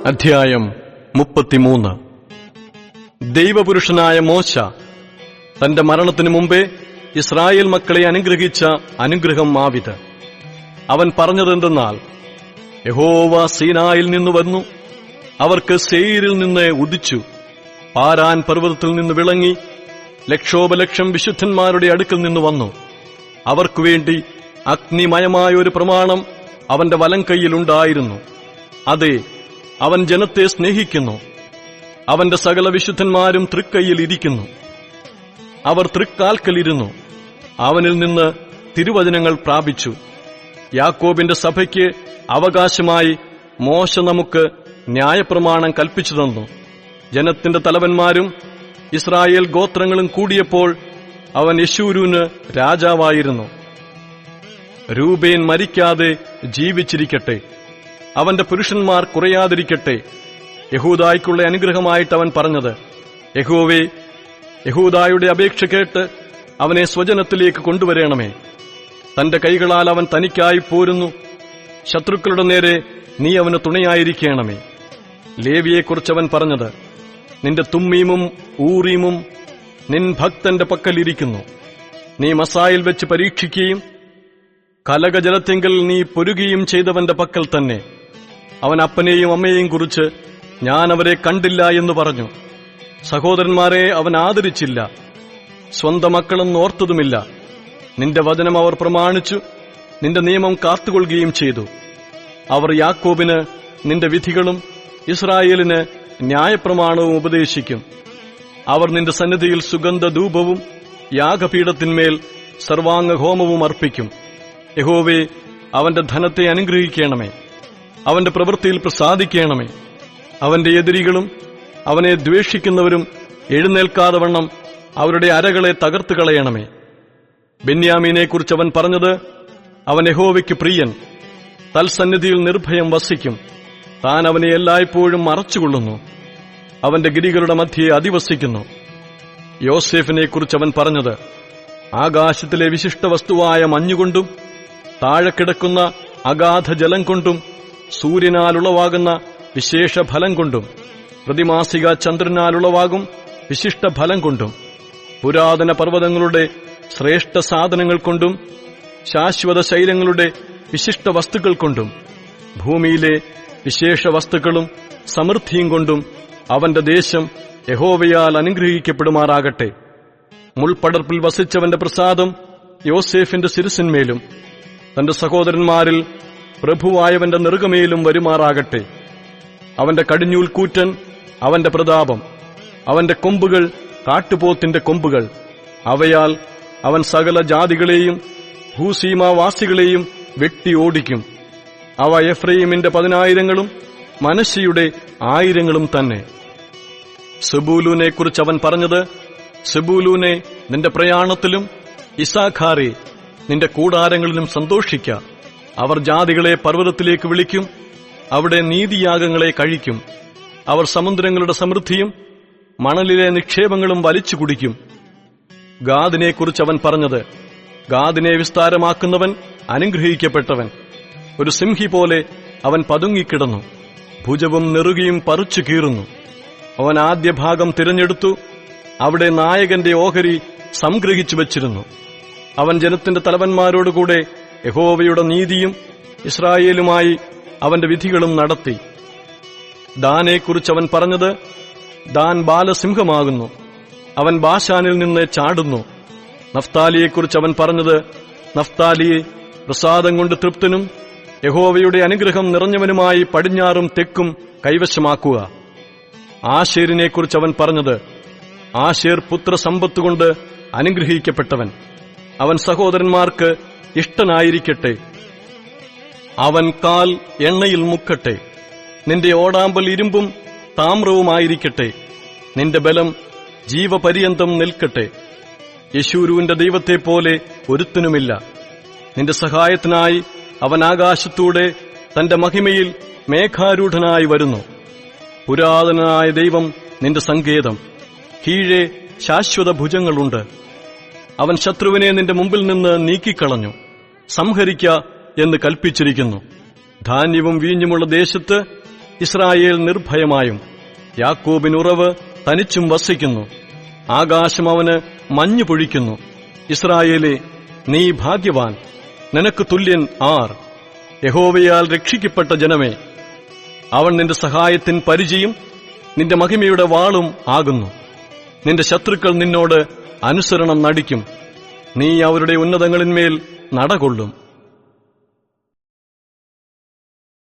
അധ്യായം 33. ദൈവപുരുഷനായ മോശ തന്റെ മരണത്തിനു മുമ്പേ ഇസ്രായേൽ മക്കളെ അനുഗ്രഹിച്ച അനുഗ്രഹം ആവിത്. അവൻ പറഞ്ഞതെന്തെന്നാൽ, യഹോവ സീനായിൽ നിന്ന് വന്നു, അവർക്ക് സേയിരിൽ നിന്ന് ഉദിച്ചു, പാരാൻ പർവ്വതത്തിൽ നിന്ന് വിളങ്ങി, ലക്ഷോപലക്ഷം വിശുദ്ധന്മാരുടെ അടുക്കൽ നിന്ന് വന്നു. അവർക്കുവേണ്ടി അഗ്നിമയമായ ഒരു പ്രമാണം അവന്റെ വലംകൈയിലുണ്ടായിരുന്നു. അതെ, അവൻ ജനത്തെ സ്നേഹിക്കുന്നു. അവന്റെ സകല വിശുദ്ധന്മാരും തൃക്കൈയിൽ ഇരിക്കുന്നു. അവർ തൃക്കാൽക്കലിരുന്നു. അവനിൽ നിന്ന് തിരുവചനങ്ങൾ പ്രാപിച്ചു. യാക്കോബിന്റെ സഭയ്ക്ക് അവകാശമായി മോശ നമുക്ക് ന്യായപ്രമാണം കൽപ്പിച്ചു തന്നു. ജനത്തിന്റെ തലവന്മാരും ഇസ്രായേൽ ഗോത്രങ്ങളും കൂടിയപ്പോൾ അവൻ യെശൂരൂന് രാജാവായിരുന്നു. രൂബേൻ മരിക്കാതെ ജീവിച്ചിരിക്കട്ടെ, അവന്റെ പുരുഷന്മാർ കുറയാതിരിക്കട്ടെ. യഹൂദായ്ക്കുള്ള അനുഗ്രഹമായിട്ട് അവൻ പറഞ്ഞത്, യഹോവേ, യഹൂദായുടെ അപേക്ഷ കേട്ട് അവനെ സ്വജനത്തിലേക്ക് കൊണ്ടുവരണമേ. തന്റെ കൈകളാൽ അവൻ തനിക്കായി പോരുന്നു. ശത്രുക്കളുടെ നേരെ നീ അവന് തുണയായിരിക്കണമേ. ലേവിയെക്കുറിച്ചവൻ പറഞ്ഞത്, നിന്റെ തുമ്മീമും ഊറീമും നിൻ ഭക്തന്റെ പക്കലിരിക്കുന്നു. നീ മസായിൽ വെച്ച് പരീക്ഷിക്കുകയും കലകജലത്തെങ്കിൽ നീ പൊരുകയും ചെയ്തവന്റെ പക്കൽ തന്നെ. അവൻ അപ്പനെയും അമ്മയെയും കുറിച്ച് ഞാൻ അവരെ കണ്ടില്ല എന്ന് പറഞ്ഞു. സഹോദരന്മാരെ അവൻ ആദരിച്ചില്ല, സ്വന്തം മക്കളെന്ന് ഓർത്തതുമില്ല. നിന്റെ വചനം അവർ പ്രമാണിച്ചു, നിന്റെ നിയമം കാത്തുകൊള്ളുകയും ചെയ്തു. അവർ യാക്കോബിന് നിന്റെ വിധികളും ഇസ്രായേലിന് ന്യായപ്രമാണവും ഉപദേശിക്കും. അവർ നിന്റെ സന്നിധിയിൽ സുഗന്ധധൂപവും യാഗപീഠത്തിന്മേൽ സർവാംഗഹോമവും അർപ്പിക്കും. യഹോവേ, അവന്റെ ധനത്തെ അനുഗ്രഹിക്കണമേ, അവന്റെ പ്രവൃത്തിയിൽ പ്രസാദിക്കണമേ. അവന്റെ എതിരികളും അവനെ ദ്വേഷിക്കുന്നവരും എഴുന്നേൽക്കാതെ വണ്ണം അവരുടെ അരകളെ തകർത്തു കളയണമേ. ബെന്യാമീനെക്കുറിച്ച് അവൻ പറഞ്ഞത്, അവൻ യഹോവയ്ക്ക് പ്രിയൻ, തൽസന്നിധിയിൽ നിർഭയം വസിക്കും. താൻ അവനെ എല്ലായ്പ്പോഴും മറച്ചുകൊള്ളുന്നു, അവന്റെ ഗിരികളുടെ മധ്യേ അധിവസിക്കുന്നു. യോസേഫിനെക്കുറിച്ച് അവൻ പറഞ്ഞത്, ആകാശത്തിലെ വിശിഷ്ട വസ്തുവായ മഞ്ഞുകൊണ്ടും താഴെ കിടക്കുന്ന അഗാധ ജലം കൊണ്ടും സൂര്യനാലുളവാകുന്ന വിശേഷ ഫലം കൊണ്ടും പ്രതിമാസിക ചന്ദ്രനാലുളവാകും വിശിഷ്ട ഫലം കൊണ്ടും പുരാതന പർവ്വതങ്ങളുടെ ശ്രേഷ്ഠ സാധനങ്ങൾ കൊണ്ടും ശാശ്വത ശൈലങ്ങളുടെ വിശിഷ്ട വസ്തുക്കൾ കൊണ്ടും ഭൂമിയിലെ വിശേഷ വസ്തുക്കളും സമൃദ്ധിയും കൊണ്ടും അവന്റെ ദേശം യഹോവയാൽ അനുഗ്രഹിക്കപ്പെടുമാറാകട്ടെ. മുൾപടർപ്പിൽ വസിച്ചവന്റെ പ്രസാദം യോസേഫിന്റെ ശിരസിന്മേലും തന്റെ സഹോദരന്മാരിൽ പ്രഭുവായവന്റെ നെറുകമേലും വരുമാറാകട്ടെ. അവന്റെ കടിഞ്ഞൂൽ കൂറ്റൻ അവന്റെ പ്രതാപം, അവന്റെ കൊമ്പുകൾ കാട്ടുപോത്തിന്റെ കൊമ്പുകൾ. അവയാൽ അവൻ സകല ജാതികളെയും ഭൂസീമാവാസികളെയും വെട്ടി ഓടിക്കും. അവ എഫ്രയീമിന്റെ 10,000 മനശ്ശെയുടെ 1000 തന്നെ. സെബൂലൂനെക്കുറിച്ച് അവൻ പറഞ്ഞത്, സെബൂലൂനെ, നിന്റെ പ്രയാണത്തിലും ഇസാഖാറെ, നിന്റെ കൂടാരങ്ങളിലും സന്തോഷിക്ക. അവർ ജാതികളെ പർവ്വതത്തിലേക്ക് വിളിക്കും, അവിടെ നീതിയാഗങ്ങളെ കഴിക്കും. അവർ സമുദ്രങ്ങളുടെ സമൃദ്ധിയും മണലിലെ നിക്ഷേപങ്ങളും വലിച്ചു കുടിക്കും. ഗാദിനെക്കുറിച്ച് അവൻ പറഞ്ഞത്, ഗാദിനെ വിസ്താരമാക്കുന്നവൻ അനുഗ്രഹിക്കപ്പെട്ടവൻ. ഒരു സിംഹി പോലെ അവൻ പതുങ്ങിക്കിടന്നു, ഭുജവും നെറുകയും പറിച്ചു കീറുന്നു. അവൻ ആദ്യ ഭാഗം തിരഞ്ഞെടുത്തു, അവിടെ നായകന്റെ ഓഹരി സംഗ്രഹിച്ചു വച്ചിരുന്നു. അവൻ ജനത്തിന്റെ തലവന്മാരോടുകൂടെ യഹോവയുടെ നീതിയും ഇസ്രായേലുമായി അവന്റെ വിധികളും നടത്തി. ദാനെക്കുറിച്ച് അവൻ പറഞ്ഞത്, ദാൻ ബാലസിംഹമാകുന്നു, അവൻ ബാശാനിൽ നിന്ന് ചാടുന്നു. നഫ്താലിയെക്കുറിച്ച് അവൻ പറഞ്ഞത്, നഫ്താലിയെ, പ്രസാദം കൊണ്ട് തൃപ്തനും യഹോവയുടെ അനുഗ്രഹം നിറഞ്ഞവനുമായി പടിഞ്ഞാറും തെക്കും കൈവശമാക്കുക. ആശേരിനെക്കുറിച്ച് അവൻ പറഞ്ഞത്, ആശേർ പുത്രസമ്പത്തുകൊണ്ട് അനുഗ്രഹിക്കപ്പെട്ടവൻ, അവൻ സഹോദരന്മാർക്ക് ഇഷ്ടനായിരിക്കട്ടെ. അവൻ കാൽ എണ്ണയിൽ മുക്കട്ടെ, നിന്റെ ഓടാമ്പൽ ഇരുമ്പും താമ്രവുമായിരിക്കട്ടെ. നിന്റെ ബലം ജീവപര്യന്തം നിൽക്കട്ടെ. യെശൂരൂന്റെ ദൈവത്തെപ്പോലെ ഒരുത്തനുമില്ല. നിന്റെ സഹായത്തിനായി അവൻ ആകാശത്തൂടെ തന്റെ മഹിമയിൽ മേഘാരൂഢനായി വരുന്നു. പുരാതനായ ദൈവം നിന്റെ സങ്കേതം, കീഴെ ശാശ്വത ഭുജങ്ങളുണ്ട്. അവൻ ശത്രുവിനെ നിന്റെ മുമ്പിൽ നിന്ന് നീക്കിക്കളഞ്ഞു. സംഹരിക്ക എന്ന് കൽപ്പിച്ചിരിക്കുന്നു. ധാന്യവും വീഞ്ഞുമുള്ള ദേശത്ത് ഇസ്രായേൽ നിർഭയമായും, യാക്കോബിനുറവ് തനിച്ചും വസിക്കുന്നു. ആകാശം അവന് മഞ്ഞു പൊഴിക്കുന്നു. ഇസ്രായേലേ, നീ ഭാഗ്യവാൻ, നിനക്ക് തുല്യൻ ആർ? യഹോവയാൽ രക്ഷിക്കപ്പെട്ട ജനമേ, അവൻ നിന്റെ സഹായത്തിൻ പരിചയും നിന്റെ മഹിമയുടെ വാളും ആകുന്നു. നിന്റെ ശത്രുക്കൾ നിന്നോട് അനുസരണം നടിക്കും. നീ അവരുടെ ഉന്നതങ്ങളിന്മേൽ നടകൊള്ളും.